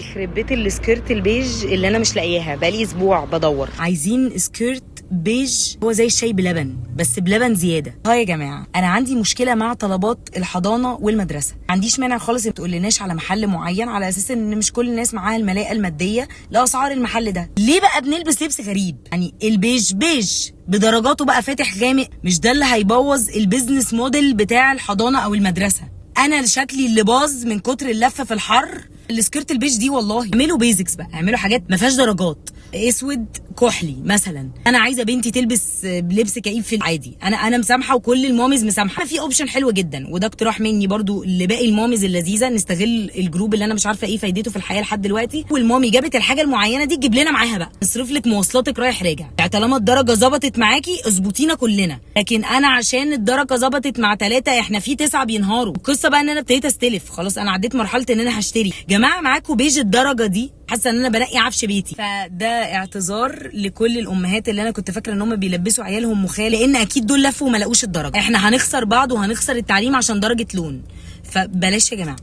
يخرب بيت السكيرت البيج اللي انا مش لاقياها بقالي اسبوع بدور. عايزين سكيرت بيج هو زي الشاي بلبن بس بلبن زياده. يا جماعه انا عندي مشكله مع طلبات الحضانه والمدرسه، ما عنديش مانع خالص ما تقولناش على محل معين على اساس ان مش كل الناس معاها الملاءه الماديه لاسعار المحل ده. ليه بقى بنلبس لبس غريب؟ يعني البيج بيج بدرجاته بقى فاتح غامق، مش ده اللي هيبوظ البيزنس موديل بتاع الحضانه او المدرسه. انا شكلي اللي باظ من كتر اللفه في الحر. السكيرت البيج دي والله اعملوا بيزكس بقى، اعملوا حاجات ما فيهاش درجات. اسود كحلي مثلا، انا عايزه بنتي تلبس لبس كئيب في العادي، انا مسامحه وكل المامز مسامحه. في اوبشن حلو جدا وده اقتراح مني برضو لباقي المامز اللذيذه، نستغل الجروب اللي انا مش عارفه ايه فايدته في الحياه لحد دلوقتي، والمامي جابت الحاجه المعينه دي تجيب لنا معاها بقى، نصرف لك مواصلاتك رايح راجع، يعني طالما الدرجه ظبطت معاكي اظبطينا كلنا. لكن انا عشان الدرجه ظبطت مع 3 احنا في 9 بينهاروا. القصه بقى ان انا ابتديت استلف، خلاص انا عديت مرحله ان انا هشتري. جماعه معاكم بيج الدرجه دي، حاسه ان انا بنقي عفش بيتي. فده اعتذار لكل الامهات اللي انا كنت فاكره ان هم بيلبسوا عيالهم مخال، لان اكيد دول لفوا وما لقوش الدرجه. احنا هنخسر بعض وهنخسر التعليم عشان درجه لون، فبلاش يا جماعه.